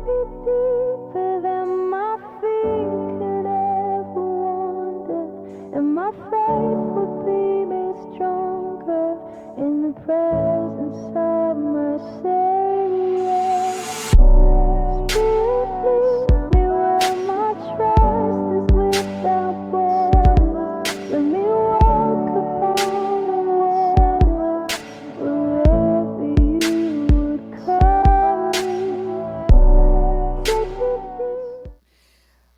be deeper than my feet could ever wander, and my faith would be made stronger in the presence of my Savior. Spirit, lead me where my trust is without border. Let me walk upon the water wherever you would call me.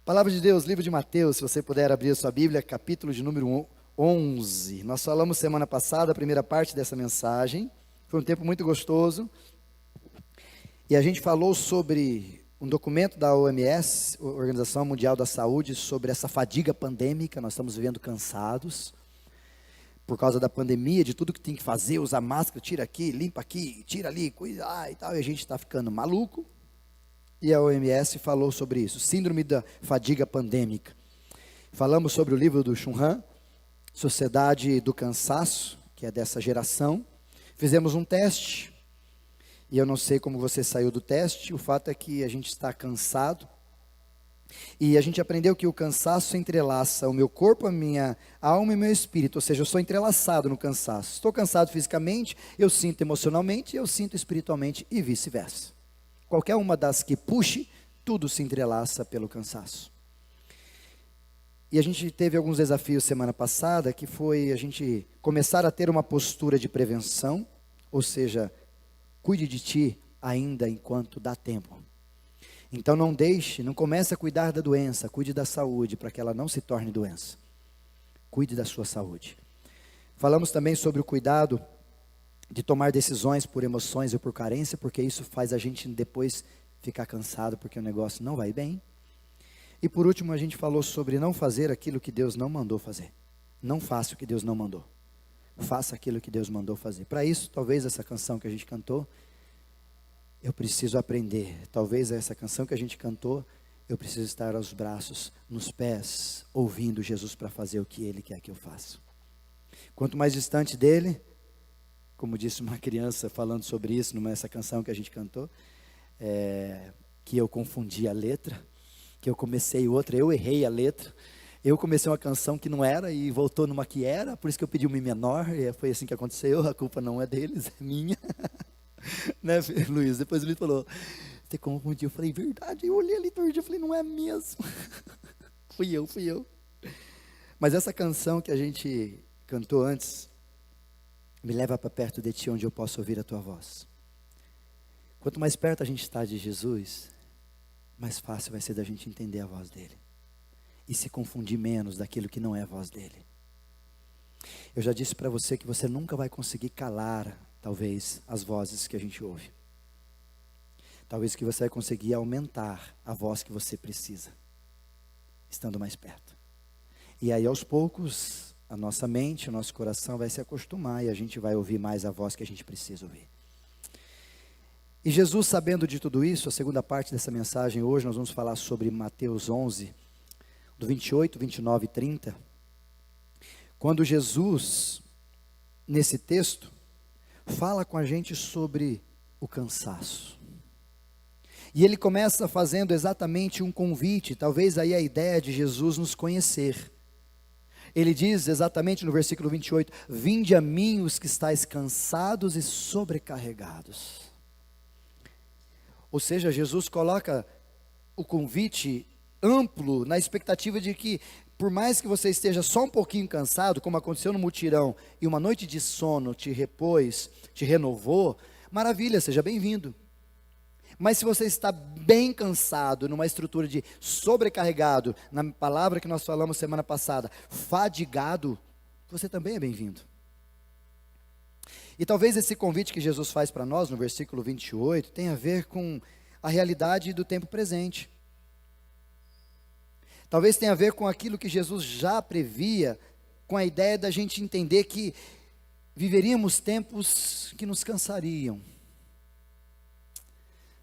Palavra de Deus, livro de Mateus, se você puder abrir a sua Bíblia, capítulo de número 11. Nós falamos semana passada, a primeira parte dessa mensagem. Foi um tempo muito gostoso. E a gente falou sobre um documento da OMS, Organização Mundial da Saúde, sobre essa fadiga pandêmica. Nós estamos vivendo cansados por causa da pandemia, de tudo que tem que fazer, usar máscara, tira aqui, limpa aqui, tira ali, cuida e tal. E a gente está ficando maluco. E a OMS falou sobre isso, síndrome da fadiga pandêmica. Falamos sobre o livro do Chun Han, Sociedade do Cansaço, que é dessa geração. Fizemos um teste, e eu não sei como você saiu do teste, o fato é que a gente está cansado, e a gente aprendeu que o cansaço entrelaça o meu corpo, a minha alma e o meu espírito, ou seja, eu sou entrelaçado no cansaço. Estou cansado fisicamente, eu sinto emocionalmente, eu sinto espiritualmente e vice-versa. Qualquer uma das que puxe, tudo se entrelaça pelo cansaço. E a gente teve alguns desafios semana passada, que foi a gente começar a ter uma postura de prevenção, ou seja, cuide de ti ainda enquanto dá tempo. Então não comece a cuidar da doença, cuide da saúde, para que ela não se torne doença. Cuide da sua saúde. Falamos também sobre o cuidado de tomar decisões por emoções ou por carência, porque isso faz a gente depois ficar cansado, porque o negócio não vai bem. E por último a gente falou sobre não fazer aquilo que Deus não mandou fazer. Não faça o que Deus não mandou. Faça aquilo que Deus mandou fazer. Para isso, talvez essa canção que a gente cantou, eu preciso aprender. Talvez essa canção que a gente cantou, eu preciso estar aos braços, nos pés, ouvindo Jesus para fazer o que Ele quer que eu faça. Quanto mais distante dEle, como disse uma criança falando sobre isso, nessa canção que a gente cantou, que eu confundi a letra, que eu comecei outra, eu errei a letra, eu comecei uma canção que não era e voltou numa que era, por isso que eu pedi um Mi menor, e foi assim que aconteceu, a culpa não é deles, é minha, né, Luiz? Depois o Luiz falou, você confundiu, eu falei, verdade, eu olhei a liturgia, eu falei, não é mesmo, fui eu, mas essa canção que a gente cantou antes, me leva para perto de ti, onde eu posso ouvir a tua voz. Quanto mais perto a gente está de Jesus, mais fácil vai ser da gente entender a voz dele. E se confundir menos daquilo que não é a voz dele. Eu já disse para você que você nunca vai conseguir calar, talvez, as vozes que a gente ouve. Talvez que você vai conseguir aumentar a voz que você precisa, estando mais perto. E aí aos poucos, a nossa mente, o nosso coração vai se acostumar e a gente vai ouvir mais a voz que a gente precisa ouvir. E Jesus, sabendo de tudo isso, a segunda parte dessa mensagem hoje, nós vamos falar sobre Mateus 11, do 28, 29 e 30. Quando Jesus, nesse texto, fala com a gente sobre o cansaço. E ele começa fazendo exatamente um convite, talvez aí a ideia de Jesus nos conhecer. Ele diz exatamente no versículo 28, vinde a mim os que estáis cansados e sobrecarregados. Ou seja, Jesus coloca o convite amplo na expectativa de que, por mais que você esteja só um pouquinho cansado, como aconteceu no mutirão, e uma noite de sono te repôs, te renovou, maravilha, seja bem-vindo. Mas se você está bem cansado, numa estrutura de sobrecarregado, na palavra que nós falamos semana passada, fadigado, você também é bem-vindo. E talvez esse convite que Jesus faz para nós, no versículo 28, tenha a ver com a realidade do tempo presente. Talvez tenha a ver com aquilo que Jesus já previa, com a ideia da gente entender que viveríamos tempos que nos cansariam.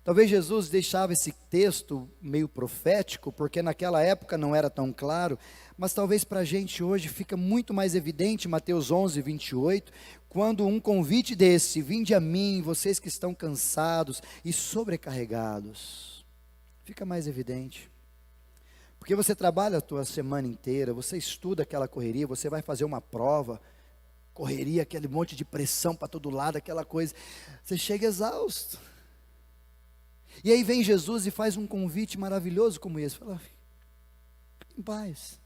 Talvez Jesus deixava esse texto meio profético, porque naquela época não era tão claro, mas talvez para a gente hoje fica muito mais evidente, Mateus 11, 28, quando um convite desse, vinde a mim, vocês que estão cansados e sobrecarregados. fica mais evidente. Porque você trabalha a tua semana inteira, você estuda aquela correria, você vai fazer uma prova, correria, aquele monte de pressão para todo lado, aquela coisa, você chega exausto. E aí vem Jesus e faz um convite maravilhoso como esse, fala, em paz,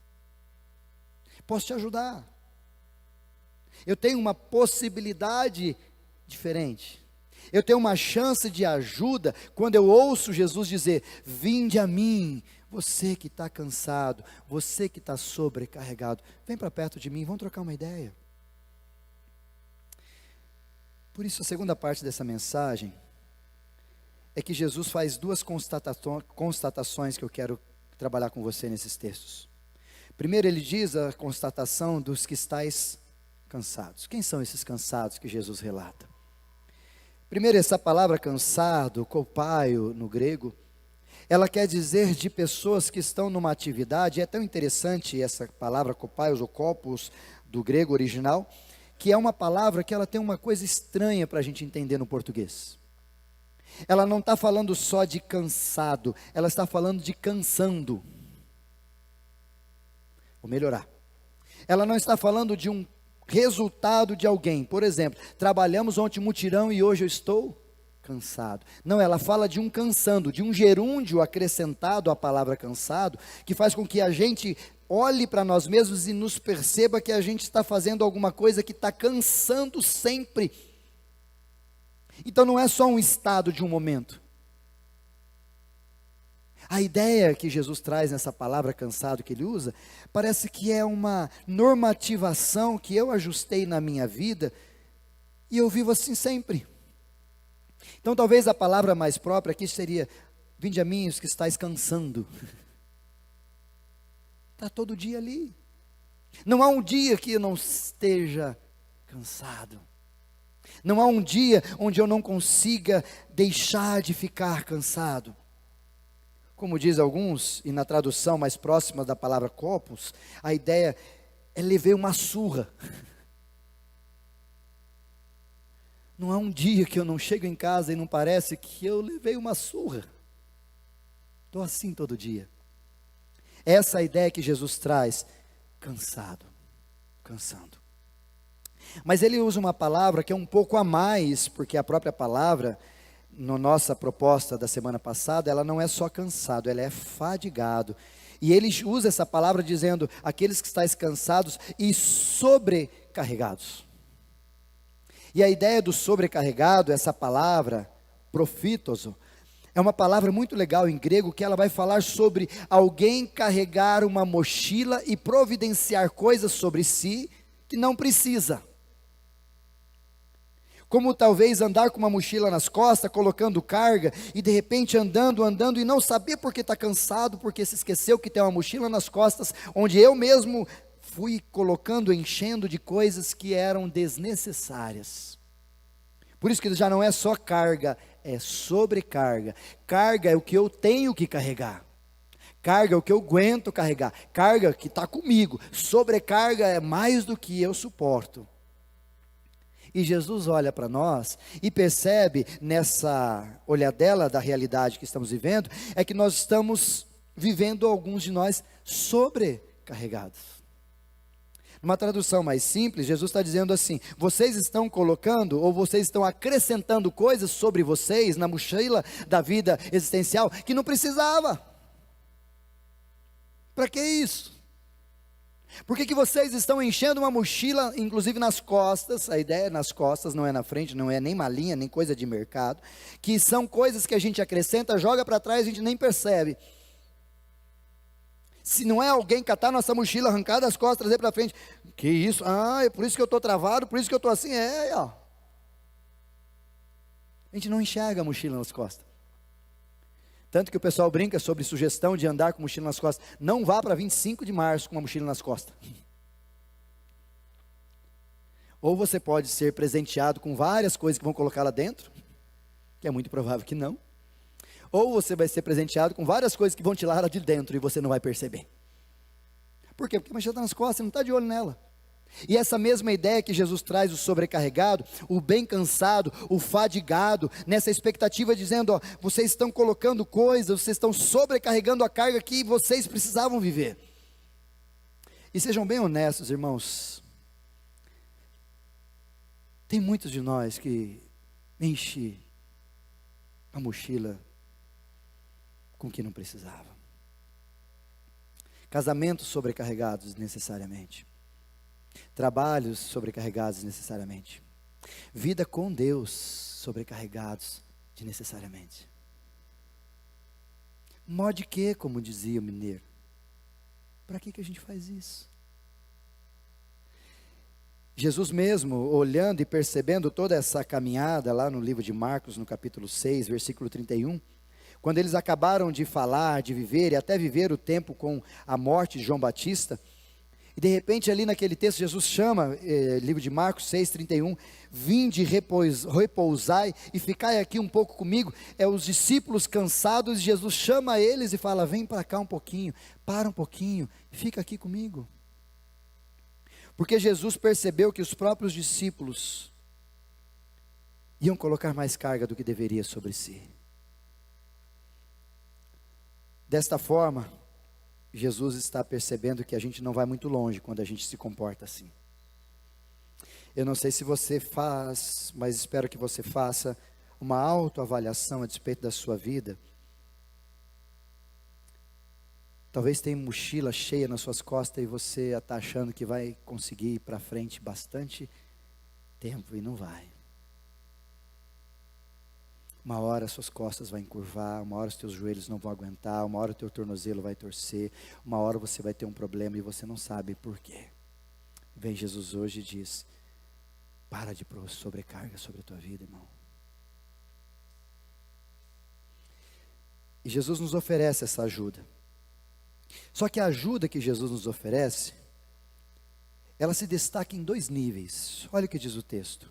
posso te ajudar, eu tenho uma possibilidade diferente, eu tenho uma chance de ajuda, quando eu ouço Jesus dizer, vinde a mim, você que está cansado, você que está sobrecarregado, vem para perto de mim, vamos trocar uma ideia. Por isso a segunda parte dessa mensagem, é que Jesus faz duas constatações que eu quero trabalhar com você nesses textos. Primeiro ele diz a constatação dos que estáis cansados. Quem são esses cansados que Jesus relata? Primeiro, essa palavra cansado, kopaio no grego, ela quer dizer de pessoas que estão numa atividade, é tão interessante essa palavra kopaios ou kopos do grego original, que é uma palavra que ela tem uma coisa estranha para a gente entender no português. Ela não está falando só de cansado, ela está falando de cansando. Vou melhorar. Ela não está falando de um resultado de alguém. Por exemplo, trabalhamos ontem mutirão e hoje eu estou cansado. Não, ela fala de um cansando, de um gerúndio acrescentado à palavra cansado, que faz com que a gente olhe para nós mesmos e nos perceba que a gente está fazendo alguma coisa que está cansando sempre. Então não é só um estado de um momento. A ideia que Jesus traz nessa palavra cansado que ele usa, parece que é uma normativação que eu ajustei na minha vida e eu vivo assim sempre. Então talvez a palavra mais própria aqui seria, vinde a mim os que estáis cansando. Está todo dia ali. Não há um dia que eu não esteja cansado. Não há um dia onde eu não consiga deixar de ficar cansado. Como diz alguns, e na tradução mais próxima da palavra copos, a ideia é levei uma surra. Não há um dia que eu não chego em casa e não parece que eu levei uma surra. Estou assim todo dia. Essa é a ideia que Jesus traz, cansado, cansando. Mas ele usa uma palavra que é um pouco a mais, porque a própria palavra, na nossa proposta da semana passada, ela não é só cansado, ela é fadigado. E ele usa essa palavra dizendo, aqueles que estáis cansados e sobrecarregados. E a ideia do sobrecarregado, essa palavra, profitoso, é uma palavra muito legal em grego, que ela vai falar sobre alguém carregar uma mochila e providenciar coisas sobre si que não precisa. Como talvez andar com uma mochila nas costas, colocando carga, e de repente andando e não saber porque está cansado, porque se esqueceu que tem uma mochila nas costas, onde eu mesmo fui colocando, enchendo de coisas que eram desnecessárias. Por isso que já não é só carga, é sobrecarga. Carga é o que eu tenho que carregar. Carga é o que eu aguento carregar. Carga que está comigo. Sobrecarga é mais do que eu suporto. E Jesus olha para nós e percebe nessa olhadela da realidade que estamos vivendo, é que nós estamos vivendo, alguns de nós, sobrecarregados. Numa tradução mais simples, Jesus está dizendo assim, vocês estão colocando, ou vocês estão acrescentando coisas sobre vocês, na mochila da vida existencial, que não precisava. Para que isso? Por que vocês estão enchendo uma mochila, inclusive nas costas, a ideia é nas costas, não é na frente, não é nem malinha, nem coisa de mercado, que são coisas que a gente acrescenta, joga para trás, a gente nem percebe. Se não é alguém catar nossa mochila, arrancar das costas, trazer para frente, que isso? Ah, é por isso que eu estou travado, por isso que eu estou assim, ó. A gente não enxerga a mochila nas costas. Tanto que o pessoal brinca sobre sugestão de andar com mochila nas costas. Não vá para 25 de março com uma mochila nas costas. Ou você pode ser presenteado com várias coisas que vão colocar lá dentro, que é muito provável que não. Ou você vai ser presenteado com várias coisas que vão tirar lá de dentro e você não vai perceber. Por quê? Porque a mochila está nas costas, você não está de olho nela. E essa mesma ideia que Jesus traz, o sobrecarregado, o bem cansado, o fadigado, nessa expectativa dizendo, ó, vocês estão colocando coisas, vocês estão sobrecarregando a carga que vocês precisavam viver. E sejam bem honestos, irmãos, tem muitos de nós que enche a mochila com o que não precisava. Casamentos sobrecarregados desnecessariamente. Trabalhos sobrecarregados desnecessariamente. Vida com Deus sobrecarregados desnecessariamente. Mó de quê, como dizia o mineiro? Para que a gente faz isso? Jesus mesmo, olhando e percebendo toda essa caminhada lá no livro de Marcos, no capítulo 6, versículo 31, quando eles acabaram de falar, de viver e até viver o tempo com a morte de João Batista, e de repente ali naquele texto Jesus chama, livro de Marcos 6:31, vinde, repousai e ficai aqui um pouco comigo. É os discípulos cansados, Jesus chama eles e fala, vem para cá um pouquinho, para um pouquinho, fica aqui comigo. Porque Jesus percebeu que os próprios discípulos iam colocar mais carga do que deveria sobre si. Desta forma, Jesus está percebendo que a gente não vai muito longe quando a gente se comporta assim. Eu não sei se você faz, mas espero que você faça uma autoavaliação a respeito da sua vida. Talvez tenha mochila cheia nas suas costas e você está achando que vai conseguir ir para frente bastante tempo e não vai. Uma hora as suas costas vão encurvar, uma hora os teus joelhos não vão aguentar, uma hora o teu tornozelo vai torcer, uma hora você vai ter um problema e você não sabe por quê. Vem Jesus hoje e diz, para de pôr sobrecarga sobre a tua vida, irmão. E Jesus nos oferece essa ajuda. Só que a ajuda que Jesus nos oferece, ela se destaca em 2 níveis. Olha o que diz o texto.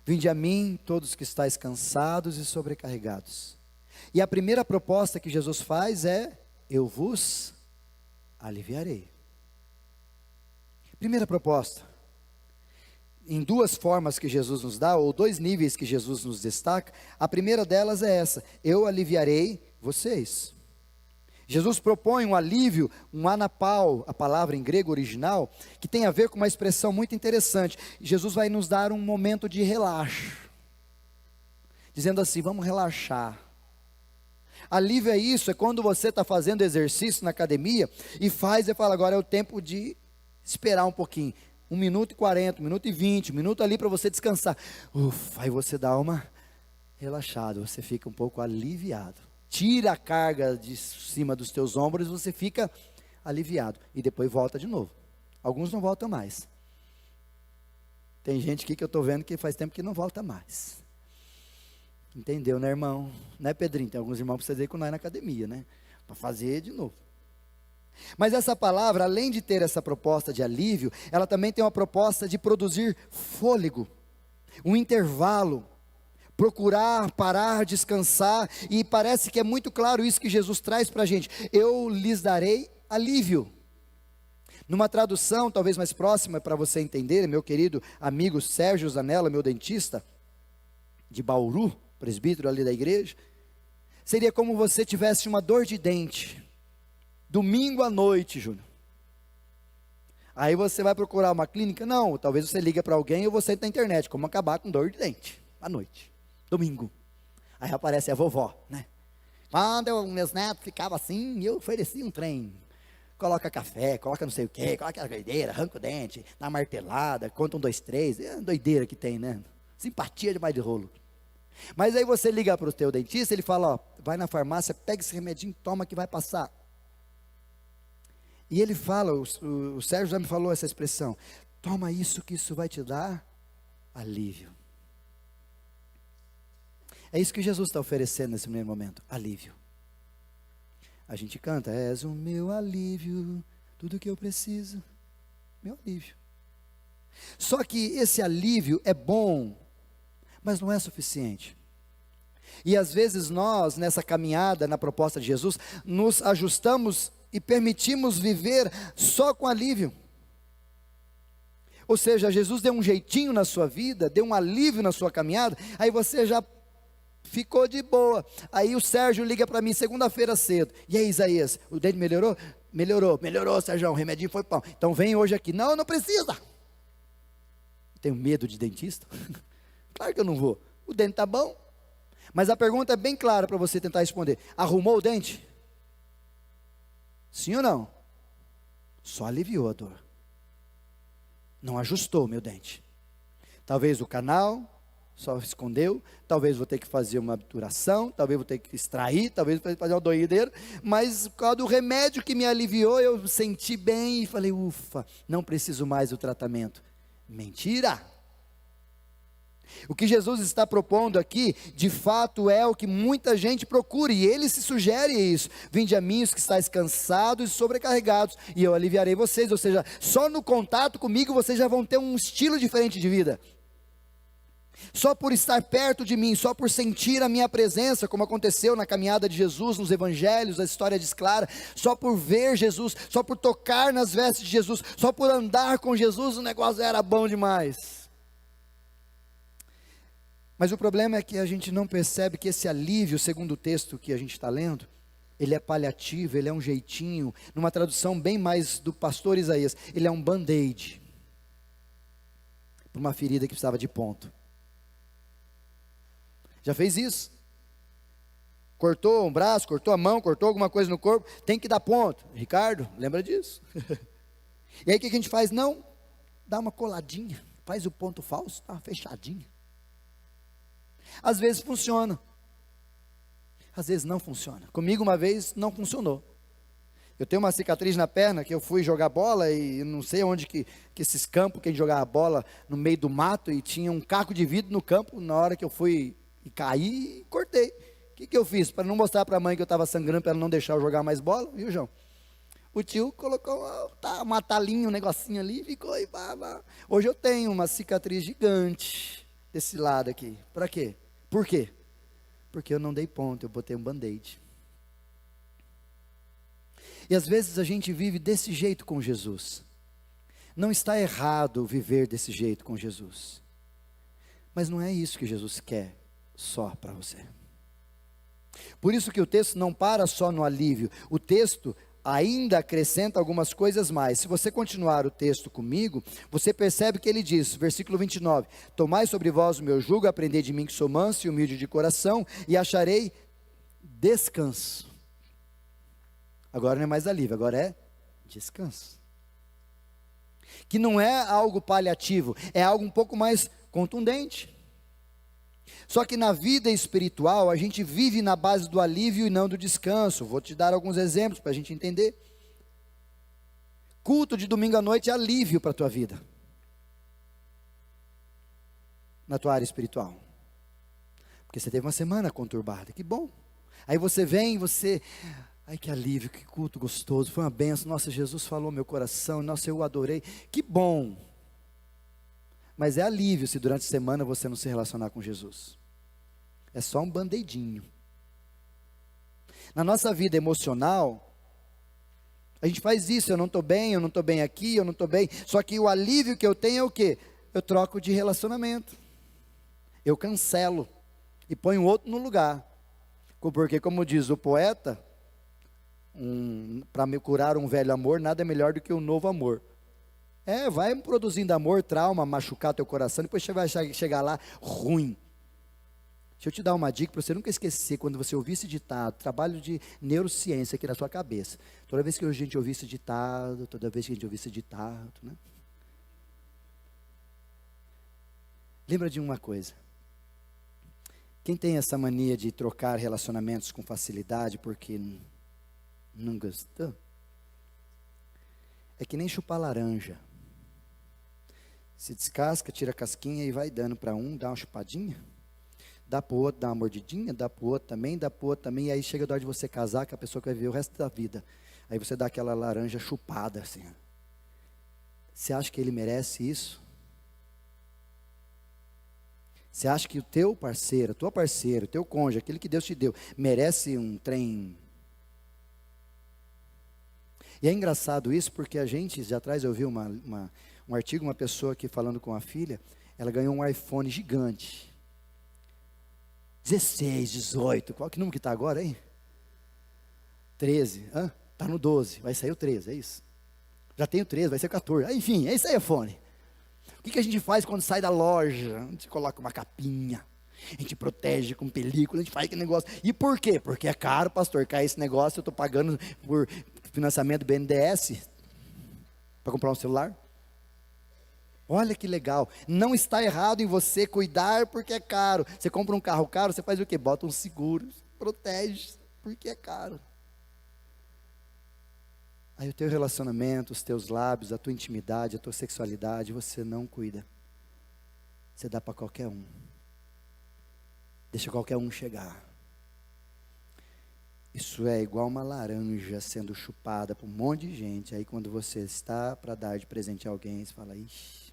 Vinde a mim, todos que estáis cansados e sobrecarregados. E a primeira proposta que Jesus faz é, eu vos aliviarei. Primeira proposta. Em 2 formas que Jesus nos dá, ou 2 níveis que Jesus nos destaca, a primeira delas é essa, eu aliviarei vocês. Jesus propõe um alívio, um anapau, a palavra em grego original, que tem a ver com uma expressão muito interessante. Jesus vai nos dar um momento de relaxo, dizendo assim, vamos relaxar. Alívio é isso, é quando você está fazendo exercício na academia, e fala, agora é o tempo de esperar um pouquinho, 1 minuto e 40, 1 minuto e 20, 1 minuto ali para você descansar. Ufa, aí você dá uma relaxada, você fica um pouco aliviado. Tira a carga de cima dos teus ombros, você fica aliviado. E depois volta de novo. Alguns não voltam mais. Tem gente aqui que eu estou vendo que faz tempo que não volta mais. Entendeu, né, irmão? Né, Pedrinho? Tem alguns irmãos que precisam ir com nós na academia, né? Para fazer de novo. Mas essa palavra, além de ter essa proposta de alívio, ela também tem uma proposta de produzir fôlego. Um intervalo. Procurar, parar, descansar, e parece que é muito claro isso que Jesus traz para a gente, eu lhes darei alívio. Numa tradução talvez mais próxima para você entender, meu querido amigo Sérgio Zanella, meu dentista, de Bauru, presbítero ali da igreja, seria como você tivesse uma dor de dente, domingo à noite, Júnior. Aí você vai procurar uma clínica? Não, talvez você liga para alguém ou você entra na internet, como acabar com dor de dente, à noite. Domingo, aí aparece a vovó, né? Quando meus netos ficavam assim, eu oferecia um trem, coloca café, coloca não sei o que, coloca a doideira, arranca o dente, dá martelada, conta 1, 2, 3, é a doideira que tem, né? Simpatia demais de rolo. Mas aí você liga para o teu dentista, ele fala, ó, vai na farmácia, pega esse remedinho, toma que vai passar. E ele fala, o Sérgio já me falou essa expressão, toma isso que isso vai te dar alívio. É isso que Jesus está oferecendo nesse primeiro momento, alívio. A gente canta, és o meu alívio, tudo que eu preciso, meu alívio. Só que esse alívio é bom, mas não é suficiente. E às vezes nós, nessa caminhada, na proposta de Jesus, nos ajustamos e permitimos viver só com alívio. Ou seja, Jesus deu um jeitinho na sua vida, deu um alívio na sua caminhada, aí você já ficou de boa. Aí o Sérgio liga para mim segunda-feira cedo. E aí, Isaías, o dente melhorou? Melhorou, Sérgio, o remedinho foi bom. Então vem hoje aqui. Não, não precisa. Tenho medo de dentista? Claro que eu não vou. O dente está bom. Mas a pergunta é bem clara para você tentar responder. Arrumou o dente? Sim ou não? Só aliviou a dor. Não ajustou o meu dente. Talvez o canal só escondeu, talvez vou ter que fazer uma obturação, talvez vou ter que extrair, talvez vou ter que fazer uma doideira, mas por causa do remédio que me aliviou, eu senti bem e falei, ufa, não preciso mais do tratamento. Mentira! O que Jesus está propondo aqui, de fato é o que muita gente procura, e ele se sugere isso: vinde a mim os que estáis cansados e sobrecarregados, e eu aliviarei vocês. Ou seja, só no contato comigo vocês já vão ter um estilo diferente de vida. Só por estar perto de mim, só por sentir a minha presença, como aconteceu na caminhada de Jesus, nos evangelhos, a história diz clara, só por ver Jesus, só por tocar nas vestes de Jesus, só por andar com Jesus, o negócio era bom demais. Mas o problema é que a gente não percebe que esse alívio, segundo o texto que a gente está lendo, ele é paliativo, ele é um jeitinho, numa tradução bem mais do pastor Isaías, ele é um band-aid, para uma ferida que precisava de ponto. Já fez isso? Cortou um braço, cortou a mão, cortou alguma coisa no corpo, tem que dar ponto. Ricardo, lembra disso? E aí o que a gente faz? Não, dá uma coladinha, faz o ponto falso, dá uma fechadinha. Às vezes funciona, às vezes não funciona. Comigo uma vez não funcionou. Eu tenho uma cicatriz na perna que eu fui jogar bola e não sei onde que esses campos, que a gente jogava bola no meio do mato e tinha um caco de vidro no campo. Na hora que eu fui e caí e cortei. O que eu fiz? Para não mostrar para a mãe que eu estava sangrando, para ela não deixar eu jogar mais bola, viu, João? O tio colocou uma talinha, um negocinho ali e ficou e pá. Hoje eu tenho uma cicatriz gigante desse lado aqui. Para quê? Por quê? Porque eu não dei ponto, eu botei um band-aid. E às vezes a gente vive desse jeito com Jesus. Não está errado viver desse jeito com Jesus. Mas não é isso que Jesus quer só para você. Por isso que o texto não para só no alívio. O texto ainda acrescenta algumas coisas mais. Se você continuar o texto comigo, você percebe que ele diz, versículo 29, tomai sobre vós o meu jugo, aprendei de mim que sou manso e humilde de coração, e acharei descanso. Agora não é mais alívio, agora é descanso. Que não é algo paliativo, é algo um pouco mais contundente. Só que na vida espiritual, a gente vive na base do alívio e não do descanso. Vou te dar alguns exemplos para a gente entender. Culto de domingo à noite é alívio para a tua vida. Na tua área espiritual. Porque você teve uma semana conturbada, que bom. Aí você vem, ai que alívio, que culto gostoso, foi uma benção. Nossa, Jesus falou meu coração, nossa, eu o adorei, que bom. Mas é alívio se durante a semana você não se relacionar com Jesus. É só um band-aidinho. Na nossa vida emocional, a gente faz isso, eu não estou bem aqui, eu não estou bem. Só que o alívio que eu tenho é o quê? Eu troco de relacionamento. Eu cancelo e ponho outro no lugar. Porque como diz o poeta, para me curar um velho amor, nada é melhor do que um novo amor. Vai produzindo amor, trauma, machucar teu coração, depois você vai chegar lá ruim. Deixa eu te dar uma dica para você nunca esquecer, quando você ouvir esse ditado, trabalho de neurociência aqui na sua cabeça. Toda vez que a gente ouvir esse ditado, né? Lembra de uma coisa. Quem tem essa mania de trocar relacionamentos com facilidade porque não gostou? É que nem chupar laranja. Se descasca, tira a casquinha e vai dando para um, dá uma chupadinha, dá para o outro, dá uma mordidinha, dá para o outro também, e aí chega a hora de você casar com a pessoa que vai viver o resto da vida. Aí você dá aquela laranja chupada assim. Você acha que ele merece isso? Você acha que o teu parceiro, a tua parceira, o teu cônjuge, aquele que Deus te deu, merece um trem? E é engraçado isso, porque a gente, já atrás eu vi um artigo, uma pessoa aqui falando com a filha, ela ganhou um iPhone gigante. 16, 18, qual que número que está agora, hein? 13, está no 12, vai sair o 13, é isso? Já tem o 13, vai ser o 14, enfim, é isso aí, iPhone. O que a gente faz quando sai da loja? A gente coloca uma capinha, a gente protege com película, a gente faz aquele negócio. E por quê? Porque é caro, pastor, cair esse negócio, eu estou pagando por financiamento do BNDES, para comprar um celular. Olha que legal, não está errado em você cuidar porque é caro. Você compra um carro caro, você faz o quê? Bota um seguro, protege, porque é caro. Aí o teu relacionamento, os teus lábios, a tua intimidade, a tua sexualidade, você não cuida. Você dá para qualquer um. Deixa qualquer um chegar. Isso é igual uma laranja sendo chupada por um monte de gente. Aí quando você está para dar de presente a alguém, você fala, ixi.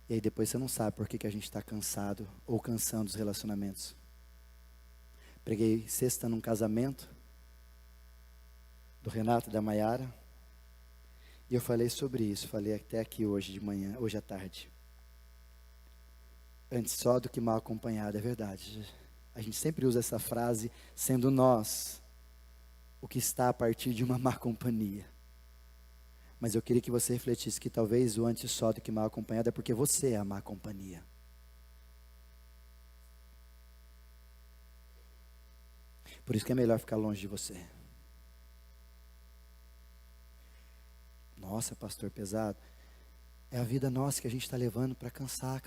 E aí depois você não sabe por que a gente está cansado ou cansando os relacionamentos. Preguei sexta num casamento do Renato e da Maiara, e eu falei sobre isso, falei até aqui hoje de manhã, hoje à tarde. Antes só do que mal acompanhado, é verdade. A gente sempre usa essa frase, sendo nós o que está a partir de uma má companhia. Mas eu queria que você refletisse que talvez o antes só do que mal acompanhado é porque você é a má companhia. Por isso que é melhor ficar longe de você. Nossa, pastor, pesado. É a vida nossa que a gente está levando para cansar.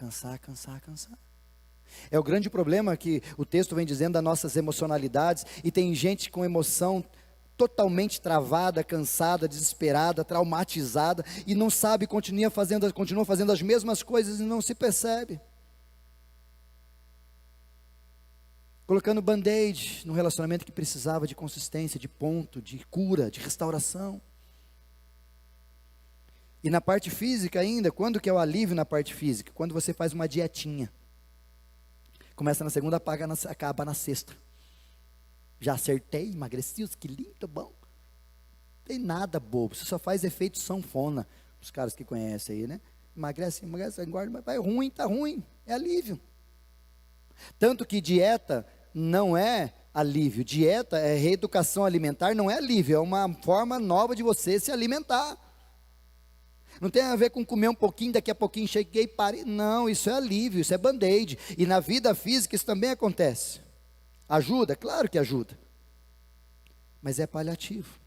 É o grande problema que o texto vem dizendo das nossas emocionalidades, e tem gente com emoção totalmente travada, cansada, desesperada, traumatizada, e não sabe, continua fazendo as mesmas coisas e não se percebe. Colocando band-aid no relacionamento que precisava de consistência, de ponto, de cura, de restauração. E na parte física ainda, quando que é o alívio na parte física? Quando você faz uma dietinha. Começa na segunda, acaba na sexta. Já acertei, emagreci os quilinhos, tô bom. Não tem nada bobo, você só faz efeito sanfona. Os caras que conhecem aí, né? Emagrece, engorda, mas vai ruim, tá ruim. É alívio. Tanto que dieta não é alívio. Dieta é reeducação alimentar, não é alívio. É uma forma nova de você se alimentar. Não tem a ver com comer um pouquinho, daqui a pouquinho cheguei e parei. Não, isso é alívio, isso é band-aid. E na vida física isso também acontece. Ajuda? Claro que ajuda. Mas é paliativo.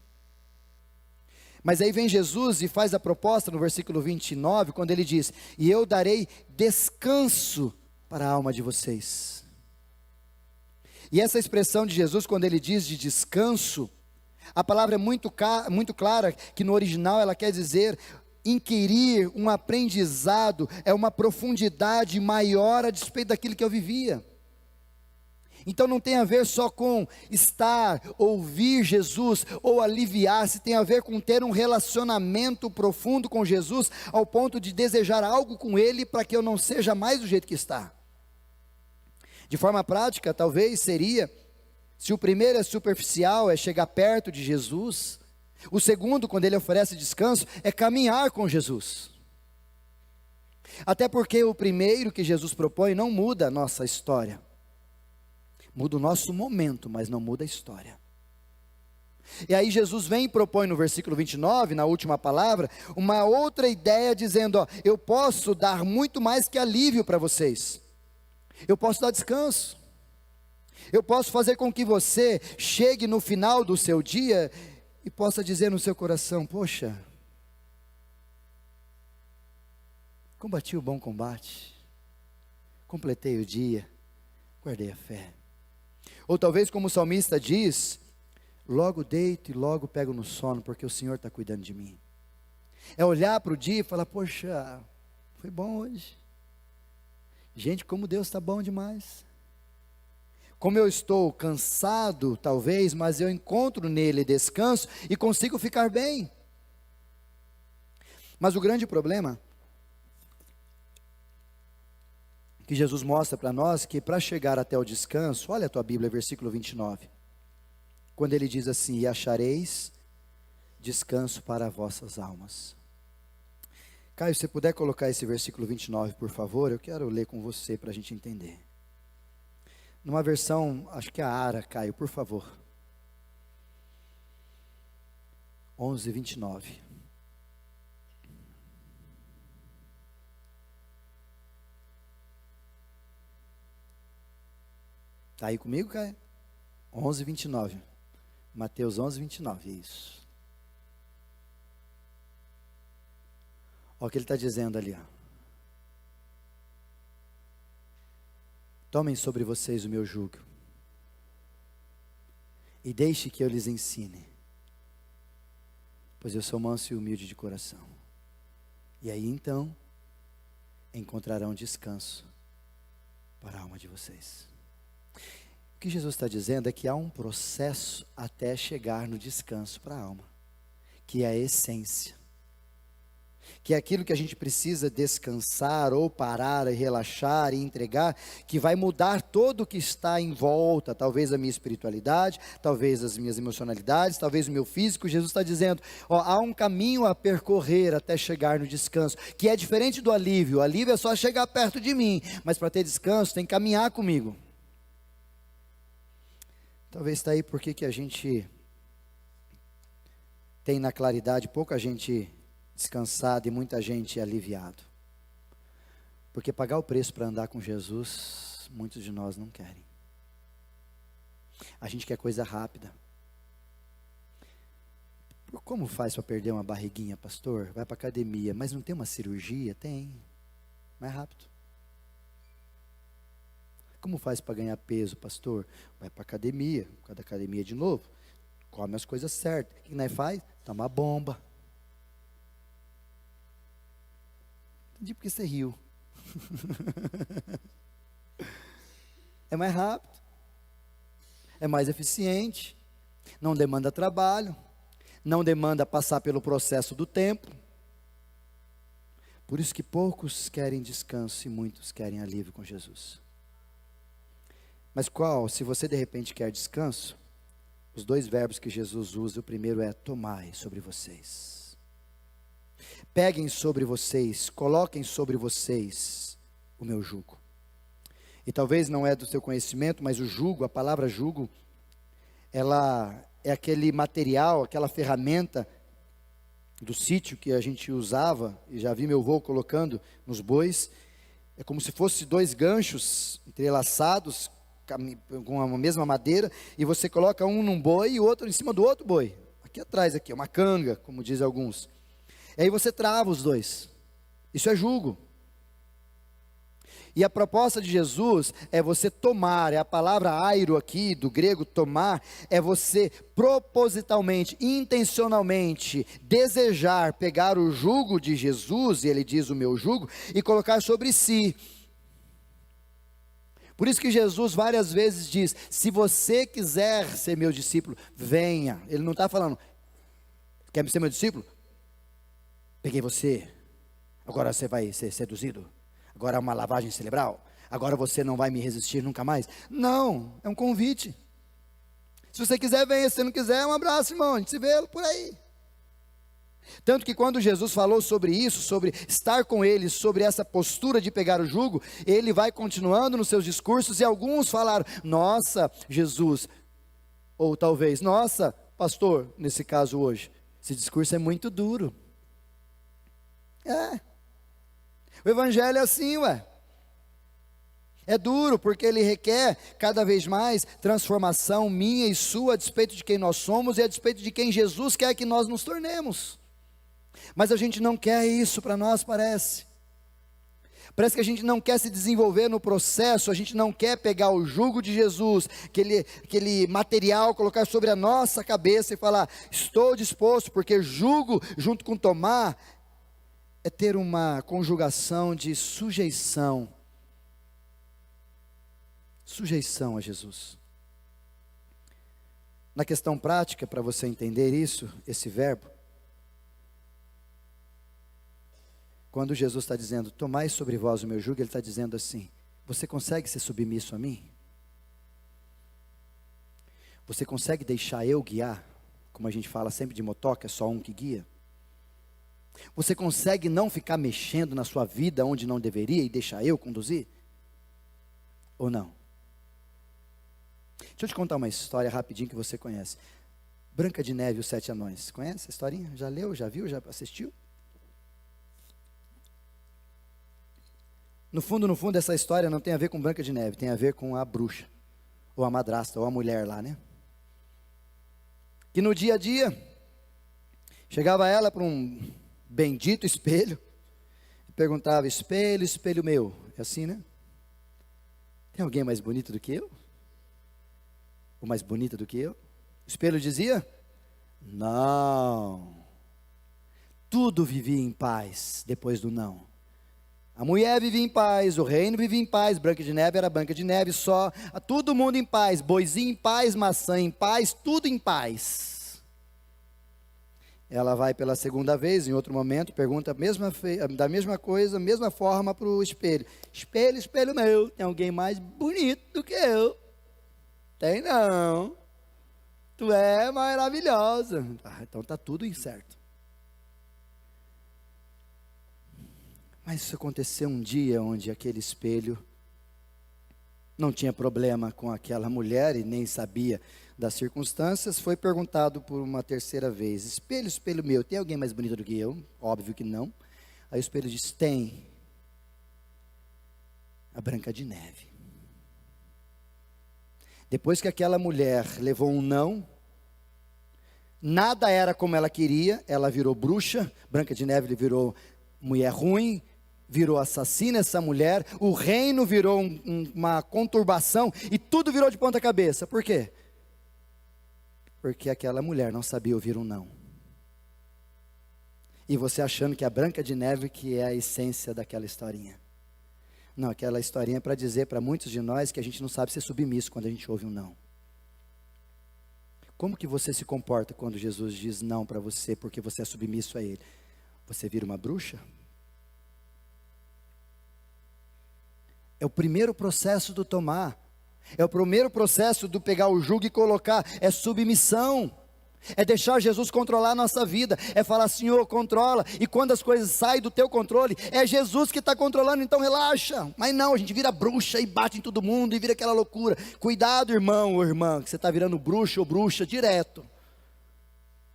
Mas aí vem Jesus e faz a proposta no versículo 29, quando ele diz, e eu darei descanso para a alma de vocês. E essa expressão de Jesus, quando ele diz de descanso, a palavra é muito clara, que no original ela quer dizer inquirir um aprendizado, é uma profundidade maior a despeito daquilo que eu vivia. Então não tem a ver só com estar, ouvir Jesus, ou aliviar-se, tem a ver com ter um relacionamento profundo com Jesus, ao ponto de desejar algo com Ele, para que eu não seja mais do jeito que está. De forma prática, talvez seria, se o primeiro é superficial, é chegar perto de Jesus, o segundo, quando Ele oferece descanso, é caminhar com Jesus. Até porque o primeiro que Jesus propõe não muda a nossa história. Muda o nosso momento, mas não muda a história. E aí Jesus vem e propõe no versículo 29, na última palavra, uma outra ideia dizendo, ó, eu posso dar muito mais que alívio para vocês. Eu posso dar descanso. Eu posso fazer com que você chegue no final do seu dia e possa dizer no seu coração, poxa, combati o bom combate, completei o dia, guardei a fé. Ou talvez como o salmista diz, logo deito e logo pego no sono, porque o Senhor está cuidando de mim. É olhar para o dia e falar, poxa, foi bom hoje. Gente, como Deus está bom demais. Como eu estou cansado, talvez, mas eu encontro nele descanso e consigo ficar bem. Mas o grande problema que Jesus mostra para nós, que para chegar até o descanso, olha a tua Bíblia, versículo 29, quando ele diz assim, e achareis descanso para vossas almas. Caio, se você puder colocar esse versículo 29, por favor, eu quero ler com você para a gente entender. Numa versão, acho que é a Ara, Caio, por favor. 11:29. Está aí comigo, Caio? 11:29. Mateus 11:29, isso. Olha o que ele está dizendo ali, ó. Tomem sobre vocês o meu jugo, e deixe que eu lhes ensine, pois eu sou manso e humilde de coração. E aí então, encontrarão descanso para a alma de vocês. O que Jesus está dizendo é que há um processo até chegar no descanso para a alma, que é a essência. Que é aquilo que a gente precisa descansar, ou parar, e relaxar, e entregar, que vai mudar todo o que está em volta, talvez a minha espiritualidade, talvez as minhas emocionalidades, talvez o meu físico. Jesus está dizendo, ó, há um caminho a percorrer até chegar no descanso, que é diferente do alívio. O alívio é só chegar perto de mim, mas para ter descanso tem que caminhar comigo. Talvez está aí porque que a gente tem na claridade pouca gente descansado e muita gente aliviado. Porque pagar o preço para andar com Jesus, muitos de nós não querem. A gente quer coisa rápida. Como faz para perder uma barriguinha, pastor? Vai para academia, mas não tem uma cirurgia? Tem. Mais rápido. Como faz para ganhar peso, pastor? Vai para academia, por causa da academia de novo. Come as coisas certas. O que nós faz? Toma bomba. Entendi porque você riu. É mais rápido, é mais eficiente, não demanda trabalho, não demanda passar pelo processo do tempo. Por isso que poucos querem descanso e muitos querem alívio com Jesus. Mas se você de repente quer descanso, os dois verbos que Jesus usa, o primeiro é tomai sobre vocês. Peguem sobre vocês, coloquem sobre vocês o meu jugo. E talvez não é do seu conhecimento, mas o jugo, a palavra jugo, ela é aquele material, aquela ferramenta do sítio que a gente usava, e já vi meu avô colocando nos bois. É como se fosse dois ganchos entrelaçados com a mesma madeira, e você coloca um num boi e o outro em cima do outro boi. Aqui atrás, aqui, uma canga, como dizem alguns. E aí você trava os dois. Isso é jugo. E a proposta de Jesus é você tomar, é a palavra airo aqui, do grego tomar, é você propositalmente, intencionalmente, desejar pegar o jugo de Jesus, e ele diz o meu jugo, e colocar sobre si. Por isso que Jesus várias vezes diz, se você quiser ser meu discípulo, venha. Ele não está falando, quer ser meu discípulo? Peguei você, agora você vai ser seduzido, agora é uma lavagem cerebral, agora você não vai me resistir nunca mais. Não, é um convite. Se você quiser, venha. Se você não quiser, um abraço, irmão, a gente se vê por aí. Tanto que quando Jesus falou sobre isso, sobre estar com ele, sobre essa postura de pegar o jugo, ele vai continuando nos seus discursos, e alguns falaram, nossa, Jesus, ou talvez, nossa, pastor, nesse caso hoje, esse discurso é muito duro. O evangelho é assim, é duro, porque ele requer cada vez mais transformação minha e sua, a despeito de quem nós somos e a despeito de quem Jesus quer que nós nos tornemos. Mas a gente não quer isso para nós, parece que a gente não quer se desenvolver no processo, a gente não quer pegar o jugo de Jesus, aquele material, colocar sobre a nossa cabeça e falar, estou disposto, porque jugo junto com tomar, é ter uma conjugação de sujeição a Jesus. Na questão prática, para você entender isso, esse verbo, quando Jesus está dizendo, tomai sobre vós o meu jugo, ele está dizendo assim, você consegue ser submisso a mim? Você consegue deixar eu guiar, como a gente fala sempre de motoca, é só um que guia? Você consegue não ficar mexendo na sua vida onde não deveria e deixar eu conduzir? Ou não? Deixa eu te contar uma história rapidinho que você conhece. Branca de Neve e os Sete Anões. Conhece a historinha? Já leu, já viu, já assistiu? No fundo, essa história não tem a ver com Branca de Neve, tem a ver com a bruxa, ou a madrasta, ou a mulher lá, né? Que no dia a dia, chegava ela para um bendito espelho, e perguntava: espelho, espelho meu. É assim, né? Tem alguém mais bonito do que eu? Ou mais bonita do que eu? O espelho dizia: não. Tudo vivia em paz depois do não. A mulher vivia em paz, o reino vivia em paz, Branca de Neve era Branca de Neve só, todo mundo em paz, boizinho em paz, maçã em paz, tudo em paz. Ela vai pela segunda vez, em outro momento, pergunta da mesma coisa, mesma forma para o espelho: espelho, espelho meu, tem alguém mais bonito do que eu? Tem não. Tu é maravilhosa. Então está tudo incerto. Mas isso aconteceu um dia onde aquele espelho não tinha problema com aquela mulher e nem sabia das circunstâncias. Foi perguntado por uma terceira vez: espelho, espelho meu, tem alguém mais bonito do que eu? Óbvio que não. Aí o espelho diz: tem. A Branca de Neve. Depois que aquela mulher levou um não, nada era como ela queria, ela virou bruxa, Branca de Neve virou mulher ruim, virou assassina essa mulher, o reino virou uma conturbação e tudo virou de ponta cabeça. Por quê? Porque aquela mulher não sabia ouvir um não. E você achando que a Branca de Neve que é a essência daquela historinha. Não, aquela historinha é para dizer para muitos de nós que a gente não sabe ser submisso quando a gente ouve um não. Como que você se comporta quando Jesus diz não para você porque você é submisso a Ele? Você vira uma bruxa? É o primeiro processo do tomar. É o primeiro processo do pegar o jugo e colocar. É submissão. É deixar Jesus controlar a nossa vida. É falar: Senhor, controla. E quando as coisas saem do teu controle, é Jesus que está controlando, então relaxa. Mas não, a gente vira bruxa e bate em todo mundo e vira aquela loucura. Cuidado, irmão ou irmã, que você está virando bruxo ou bruxa direto.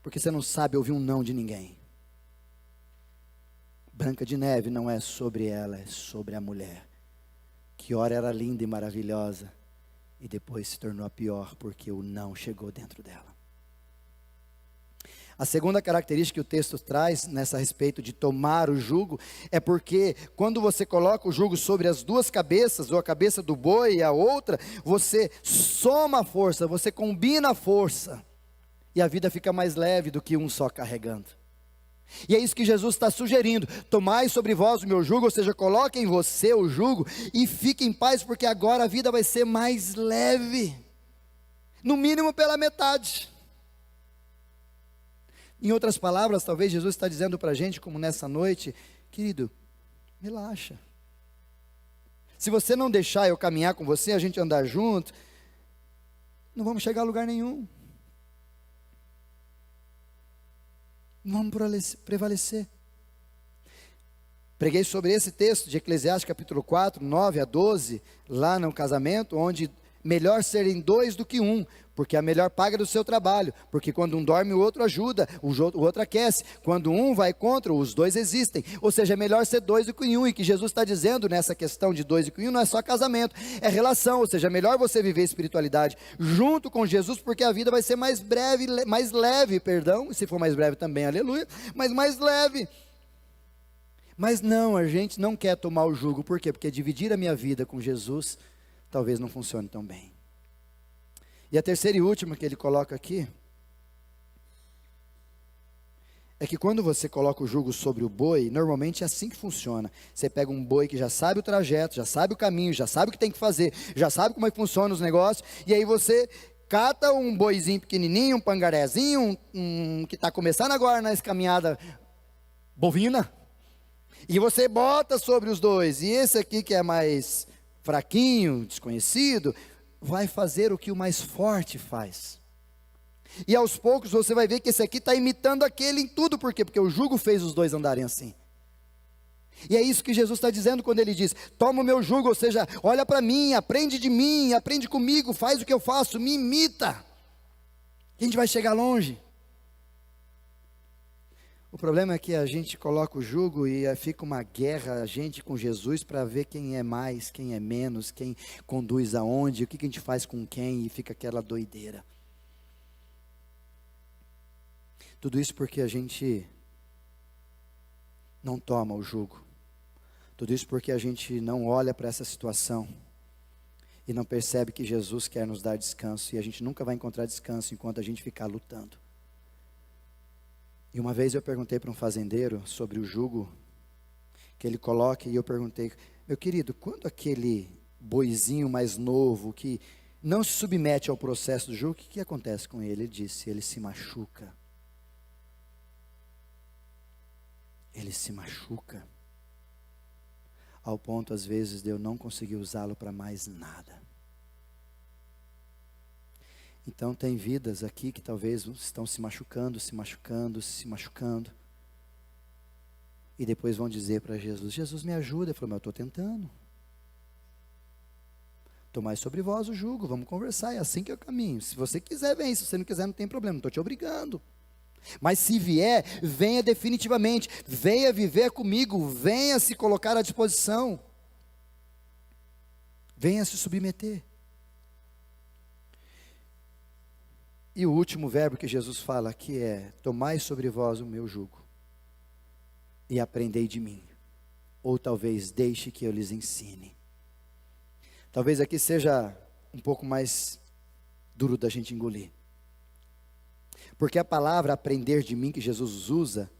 Porque você não sabe ouvir um não de ninguém. Branca de Neve não é sobre ela, é sobre a mulher. Que ora era linda e maravilhosa, e depois se tornou a pior, porque o não chegou dentro dela. A segunda característica que o texto traz nessa respeito de tomar o jugo, é porque quando você coloca o jugo sobre as duas cabeças, ou a cabeça do boi e a outra, você soma a força, você combina a força, e a vida fica mais leve do que um só carregando. E é isso que Jesus está sugerindo: tomai sobre vós o meu jugo, ou seja, coloque em você o jugo e fique em paz, porque agora a vida vai ser mais leve, no mínimo pela metade. Em outras palavras, talvez Jesus está dizendo para a gente, como nessa noite: querido, relaxa. Se você não deixar eu caminhar com você, a gente andar junto, não vamos chegar a lugar nenhum. Não vamos prevalecer. Preguei sobre esse texto de Eclesiastes capítulo 4, 9 a 12, lá no casamento, onde melhor serem dois do que um, porque a melhor paga do seu trabalho, porque quando um dorme o outro ajuda, o outro aquece, quando um vai contra, os dois existem, ou seja, é melhor ser dois do que um, e que Jesus está dizendo nessa questão de dois do que um, não é só casamento, é relação, ou seja, é melhor você viver espiritualidade junto com Jesus, porque a vida vai ser mais breve, mais leve, perdão, se for mais breve também, aleluia, mas mais leve. Mas não, a gente não quer tomar o jugo, por quê? Porque dividir a minha vida com Jesus, talvez não funcione tão bem. E a terceira e última que ele coloca aqui, é que quando você coloca o jugo sobre o boi, normalmente é assim que funciona. Você pega um boi que já sabe o trajeto, já sabe o caminho, já sabe o que tem que fazer, já sabe como é que funciona os negócios, e aí você cata um boizinho pequenininho, um pangarezinho, que está começando agora na caminhada bovina, e você bota sobre os dois, e esse aqui que é mais fraquinho, desconhecido, vai fazer o que o mais forte faz. E aos poucos você vai ver que esse aqui está imitando aquele em tudo. Por quê? Porque o jugo fez os dois andarem assim. E é isso que Jesus está dizendo quando ele diz: toma o meu jugo, ou seja, olha para mim, aprende comigo, faz o que eu faço, me imita. A gente vai chegar longe. O problema é que a gente coloca o jugo e fica uma guerra, a gente com Jesus, para ver quem é mais, quem é menos, quem conduz aonde, o que a gente faz com quem, e fica aquela doideira. Tudo isso porque a gente não toma o jugo. Tudo isso porque a gente não olha para essa situação e não percebe que Jesus quer nos dar descanso, e a gente nunca vai encontrar descanso enquanto a gente ficar lutando. E uma vez eu perguntei para um fazendeiro sobre o jugo que ele coloca, e eu perguntei: meu querido, quando aquele boizinho mais novo, que não se submete ao processo do jugo, o que acontece com ele? Ele disse: ele se machuca. Ele se machuca, ao ponto às vezes de eu não conseguir usá-lo para mais nada. Então tem vidas aqui que talvez estão se machucando, e depois vão dizer para Jesus: Jesus, me ajuda. Ele falou: mas eu estou tentando. Tomai sobre vós o jugo, vamos conversar, é assim que é o caminho. Se você quiser, vem, se você não quiser, não tem problema, não estou te obrigando. Mas se vier, venha definitivamente, venha viver comigo, venha se colocar à disposição, venha se submeter. E o último verbo que Jesus fala aqui é: tomai sobre vós o meu jugo e aprendei de mim, ou talvez deixe que eu lhes ensine. Talvez aqui seja um pouco mais duro da gente engolir, porque a palavra aprender de mim que Jesus usa,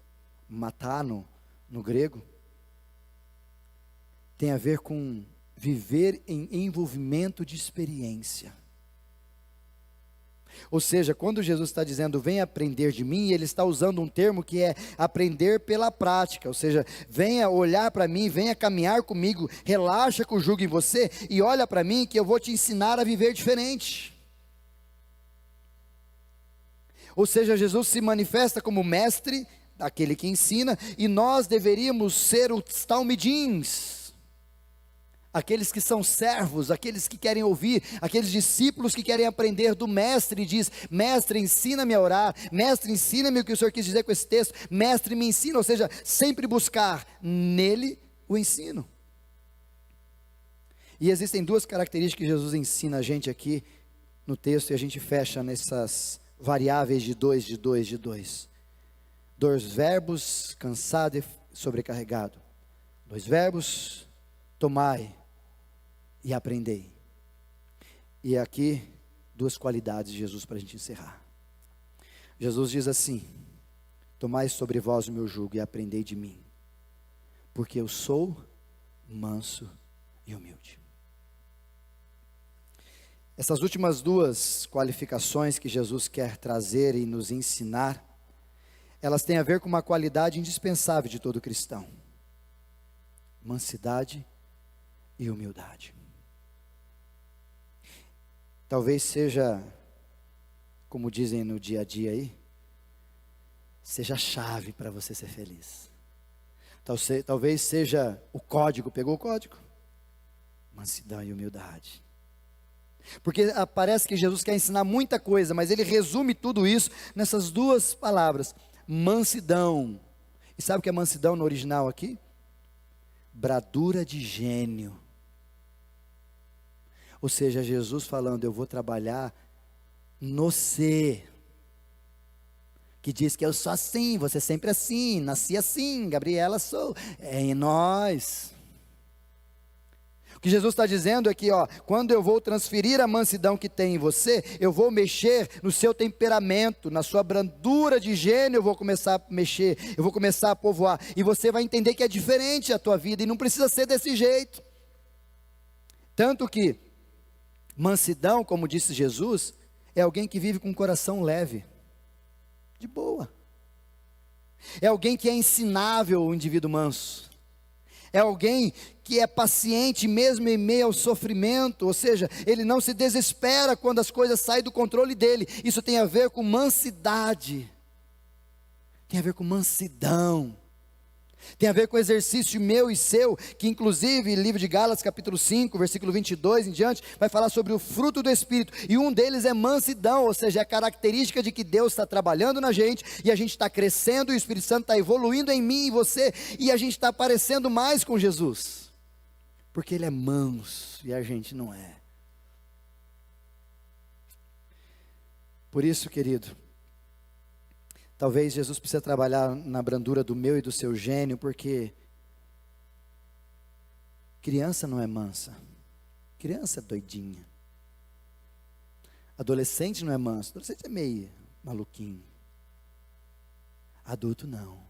matano, no grego, tem a ver com viver em envolvimento de experiência. Ou seja, quando Jesus está dizendo vem aprender de mim, ele está usando um termo que é aprender pela prática. Ou seja, venha olhar para mim, venha caminhar comigo, relaxa com o jugo em você e olha para mim que eu vou te ensinar a viver diferente. Ou seja, Jesus se manifesta como mestre, aquele que ensina, e nós deveríamos ser os talmidins, aqueles que são servos, aqueles que querem ouvir, aqueles discípulos que querem aprender do mestre, e diz: mestre, ensina-me a orar, mestre, ensina-me o que o Senhor quis dizer com esse texto, mestre, me ensina. Ou seja, sempre buscar nele o ensino. E existem duas características que Jesus ensina a gente aqui no texto, e a gente fecha nessas variáveis de dois. Dois verbos, cansado e sobrecarregado. Dois verbos, tomai e aprendei. E aqui, duas qualidades de Jesus para a gente encerrar. Jesus diz assim: tomai sobre vós o meu jugo e aprendei de mim, porque eu sou manso e humilde. Essas últimas duas qualificações que Jesus quer trazer e nos ensinar, elas têm a ver com uma qualidade indispensável de todo cristão: mansidade e humildade. Talvez seja, como dizem no dia a dia aí, seja a chave para você ser feliz. Talvez seja o código, pegou o código? Mansidão e humildade. Porque parece que Jesus quer ensinar muita coisa, mas ele resume tudo isso nessas duas palavras: mansidão. E sabe o que é mansidão no original aqui? Bradura de gênio. Ou seja, Jesus falando: eu vou trabalhar no ser, que diz que eu sou assim, você sempre assim, nasci assim, Gabriela sou, é em nós. O que Jesus está dizendo é que, quando eu vou transferir a mansidão que tem em você, eu vou mexer no seu temperamento, na sua brandura de gênio, eu vou começar a mexer, eu vou começar a povoar, e você vai entender que é diferente a tua vida, e não precisa ser desse jeito. Tanto que, mansidão, como disse Jesus, é alguém que vive com um coração leve, de boa. É alguém que é ensinável, o indivíduo manso. É alguém que é paciente mesmo em meio ao sofrimento, ou seja, ele não se desespera quando as coisas saem do controle dele. Isso tem a ver com mansidade, tem a ver com mansidão, tem a ver com exercício meu e seu, que inclusive, livro de Gálatas capítulo 5, versículo 22 em diante, vai falar sobre o fruto do Espírito, e um deles é mansidão, ou seja, é a característica de que Deus está trabalhando na gente, e a gente está crescendo, e o Espírito Santo está evoluindo em mim e você, e a gente está parecendo mais com Jesus, porque Ele é manso, e a gente não é. Por isso, querido, talvez Jesus precise trabalhar na brandura do meu e do seu gênio, porque criança não é mansa, criança é doidinha. Adolescente não é manso, adolescente é meio maluquinho. Adulto não.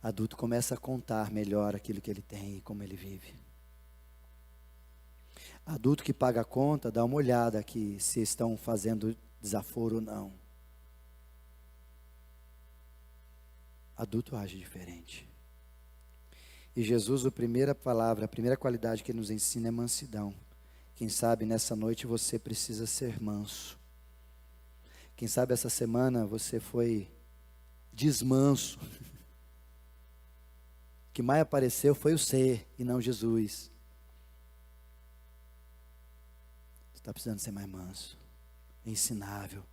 Adulto começa a contar melhor aquilo que ele tem e como ele vive. Adulto que paga a conta, dá uma olhada aqui se estão fazendo desaforo ou não. Adulto age diferente. E Jesus, a primeira palavra, a primeira qualidade que ele nos ensina é mansidão. Quem sabe nessa noite você precisa ser manso. Quem sabe essa semana você foi desmanso. O que mais apareceu foi o ser e não Jesus. Você está precisando ser mais manso, ensinável.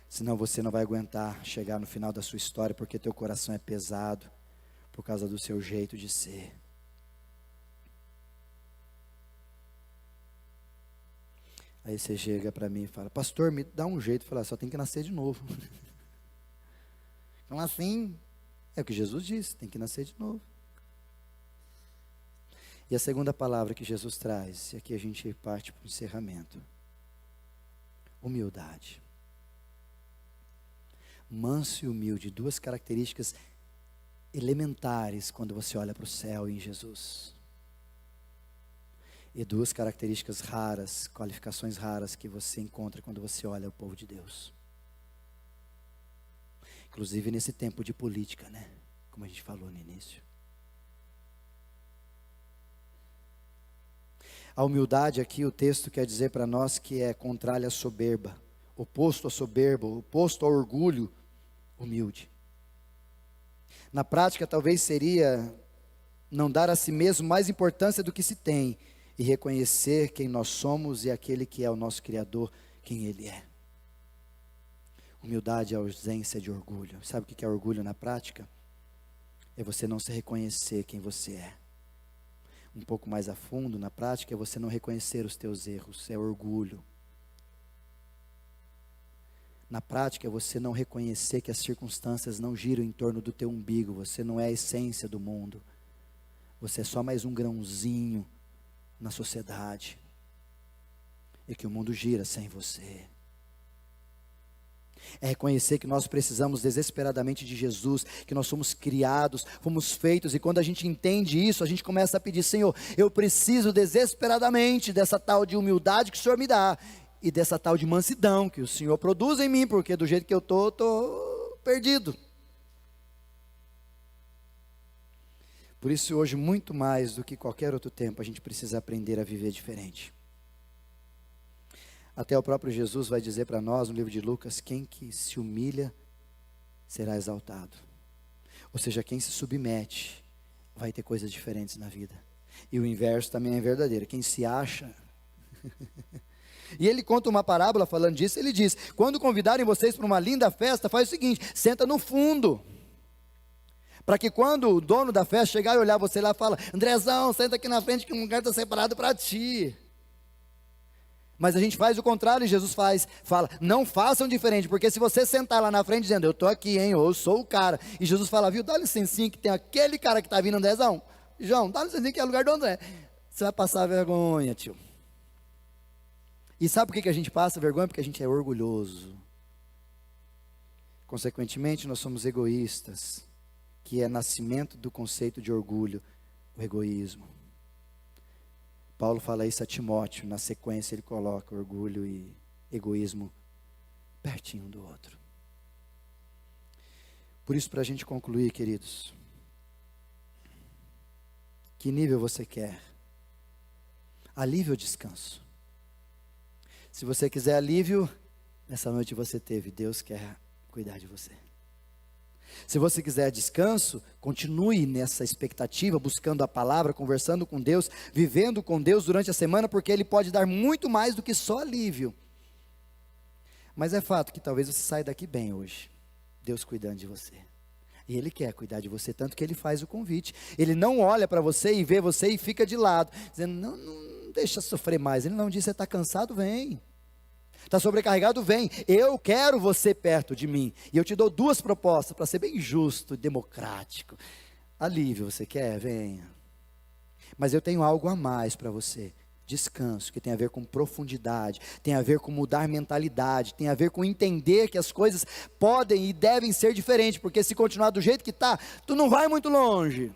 Senão você não vai aguentar chegar no final da sua história, porque teu coração é pesado, por causa do seu jeito de ser. Aí você chega para mim e fala, pastor, me dá um jeito. Fala, só tem que nascer de novo. Então assim, é o que Jesus disse, tem que nascer de novo. E a segunda palavra que Jesus traz, e aqui a gente parte para o encerramento. Humildade. Manso e humilde, duas características elementares quando você olha para o céu em Jesus. E duas características raras, qualificações raras que você encontra quando você olha o povo de Deus. Inclusive nesse tempo de política, né? Como a gente falou no início. A humildade aqui, o texto quer dizer para nós que é contrária à soberba, oposto à soberba, oposto ao orgulho, humilde. Na prática, talvez seria não dar a si mesmo mais importância do que se tem e reconhecer quem nós somos e aquele que é o nosso Criador, quem Ele é. Humildade é a ausência de orgulho. Sabe o que é orgulho na prática? É você não se reconhecer quem você é. Um pouco mais a fundo, na prática, é você não reconhecer os teus erros, é orgulho. Na prática, é você não reconhecer que as circunstâncias não giram em torno do teu umbigo, você não é a essência do mundo. Você é só mais um grãozinho na sociedade. E que o mundo gira sem você. É reconhecer que nós precisamos desesperadamente de Jesus, que nós somos criados, fomos feitos, e quando a gente entende isso, a gente começa a pedir, Senhor, eu preciso desesperadamente dessa tal de humildade que o Senhor me dá, e dessa tal de mansidão que o Senhor produz em mim, porque do jeito que eu estou perdido. Por isso hoje, muito mais do que qualquer outro tempo, a gente precisa aprender a viver diferente. Até o próprio Jesus vai dizer para nós, no livro de Lucas, quem que se humilha será exaltado. Ou seja, quem se submete vai ter coisas diferentes na vida. E o inverso também é verdadeiro, quem se acha... E ele conta uma parábola falando disso, ele diz, quando convidarem vocês para uma linda festa, faz o seguinte, senta no fundo, para que quando o dono da festa chegar e olhar você lá, fala, Andrezão, senta aqui na frente que um lugar está separado para ti. Mas a gente faz o contrário, e Jesus fala, não façam diferente, porque se você sentar lá na frente dizendo, eu estou aqui, hein, eu sou o cara, e Jesus fala, viu, dá licencinha que tem aquele cara que está vindo, Andrezão, João, dá licencinha que é o lugar do André, você vai passar vergonha, tio. E sabe por que a gente passa vergonha? Porque a gente é orgulhoso. Consequentemente, nós somos egoístas, que é nascimento do conceito de orgulho, o egoísmo. Paulo fala isso a Timóteo, na sequência ele coloca orgulho e egoísmo pertinho um do outro. Por isso, para a gente concluir, queridos, que nível você quer? Alívio ou descanso? Se você quiser alívio, nessa noite você teve, Deus quer cuidar de você. Se você quiser descanso, continue nessa expectativa, buscando a palavra, conversando com Deus, vivendo com Deus durante a semana, porque Ele pode dar muito mais do que só alívio. Mas é fato que talvez você saia daqui bem hoje, Deus cuidando de você. E Ele quer cuidar de você, tanto que Ele faz o convite. Ele não olha para você e vê você e fica de lado, dizendo, não deixa sofrer mais. Ele não diz, você está cansado? Vem. Está sobrecarregado? Vem. Eu quero você perto de mim. E eu te dou duas propostas, para ser bem justo e democrático. Alívio, você quer? Venha. Mas eu tenho algo a mais para você. Descanso, que tem a ver com profundidade, tem a ver com mudar mentalidade, tem a ver com entender que as coisas podem e devem ser diferentes, porque se continuar do jeito que está, tu não vai muito longe.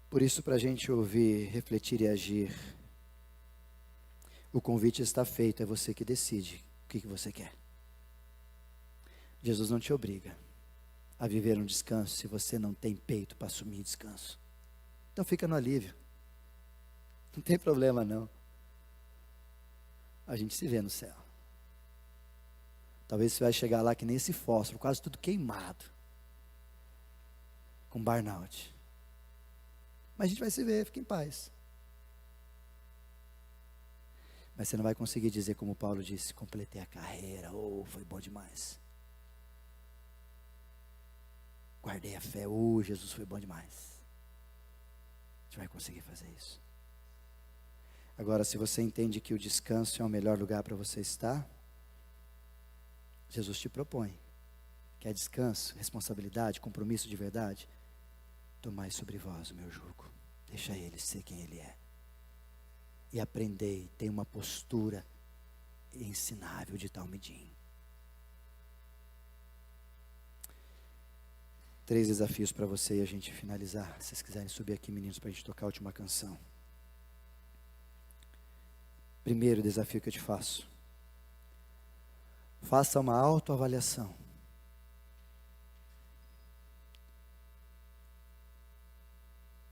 Por isso, para a gente ouvir, refletir e agir, o convite está feito, é você que decide o que você quer. Jesus não te obriga a viver um descanso se você não tem peito para assumir descanso. Então fica no alívio. Não tem problema não. A gente se vê no céu. Talvez você vai chegar lá que nem esse fósforo, quase tudo queimado. Com burnout. Mas a gente vai se ver, fica em paz. Mas você não vai conseguir dizer como Paulo disse, completei a carreira, foi bom demais. Guardei a fé, Jesus foi bom demais. A gente vai conseguir fazer isso. Agora, se você entende que o descanso é o melhor lugar para você estar, Jesus te propõe. Quer descanso, responsabilidade, compromisso de verdade? Tomai sobre vós o meu jugo. Deixa Ele ser quem Ele é. E aprendei, tem uma postura ensinável de Talmidim. 3 desafios para você e a gente finalizar. Se vocês quiserem subir aqui, meninos, para a gente tocar a última canção. Primeiro desafio que eu te faço. Faça uma autoavaliação.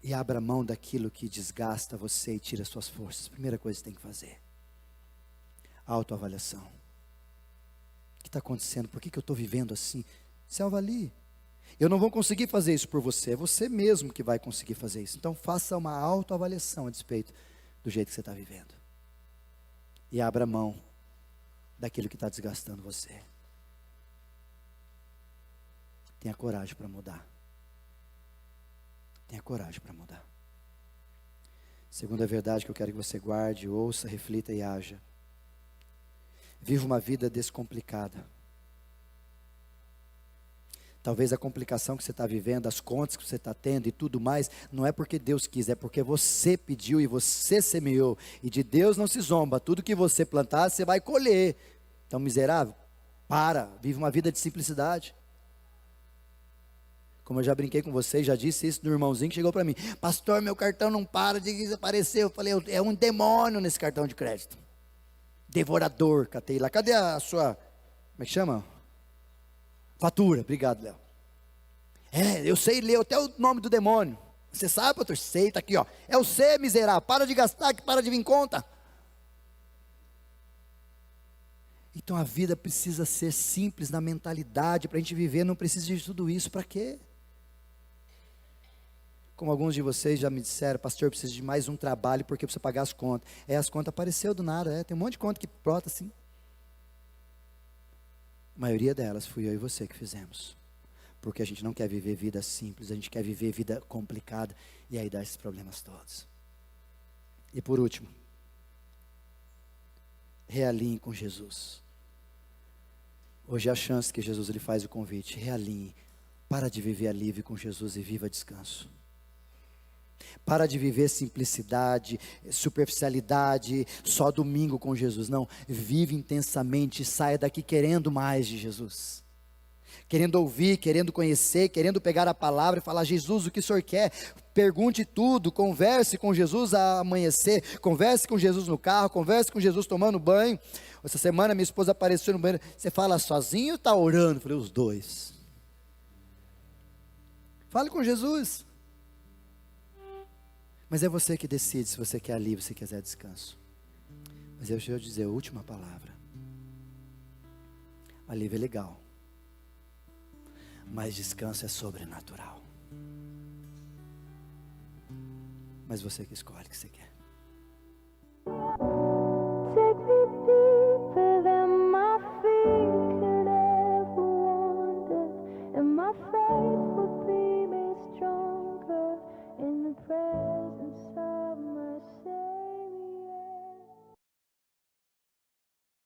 E abra mão daquilo que desgasta você e tira suas forças. Primeira coisa que você tem que fazer. Autoavaliação. O que está acontecendo? Por que eu estou vivendo assim? Se avalie. Eu não vou conseguir fazer isso por você. É você mesmo que vai conseguir fazer isso. Então faça uma autoavaliação a despeito do jeito que você está vivendo. E abra mão daquilo que está desgastando você. Tenha coragem para mudar. Tenha coragem para mudar. Segunda verdade que eu quero que você guarde, ouça, reflita e haja. Viva uma vida descomplicada. Talvez a complicação que você está vivendo, as contas que você está tendo e tudo mais, não é porque Deus quis, é porque você pediu e você semeou. E de Deus não se zomba, tudo que você plantar, você vai colher. Então, miserável, vive uma vida de simplicidade. Como eu já brinquei com vocês, já disse isso do irmãozinho que chegou para mim. Pastor, meu cartão não para de desaparecer. Eu falei, é um demônio nesse cartão de crédito. Devorador, catei lá. Cadê a sua, como é que chama? Fatura, obrigado, Léo. Eu sei ler até o nome do demônio. Você sabe, pastor? Sei, está aqui, ó. É o C, miserável. Para de gastar, que para de vir conta. Então a vida precisa ser simples na mentalidade. Para a gente viver, não precisa de tudo isso. Para quê? Como alguns de vocês já me disseram, pastor, eu preciso de mais um trabalho porque eu preciso pagar as contas. As contas apareceu do nada, tem um monte de conta que brota assim. A maioria delas fui eu e você que fizemos. Porque a gente não quer viver vida simples, a gente quer viver vida complicada. E aí dá esses problemas todos. E por último, realinhe com Jesus. Hoje é a chance que Jesus lhe faz o convite. Realinhe. Para de viver alívio com Jesus e viva descanso. Para de viver simplicidade, superficialidade, só domingo com Jesus. Não, vive intensamente, saia daqui querendo mais de Jesus. querendo ouvir, querendo conhecer, querendo pegar a palavra e falar: Jesus, o que o Senhor quer? Pergunte tudo, converse com Jesus ao amanhecer, converse com Jesus no carro, converse com Jesus tomando banho. Essa semana minha esposa apareceu no banheiro: você fala sozinho ou está orando? Eu falei: os dois. Fale com Jesus. Mas é você que decide se você quer alívio, se quiser descanso. Mas eu vou dizer a última palavra. Alívio é legal, mas descanso é sobrenatural. Mas você que escolhe o que você quer.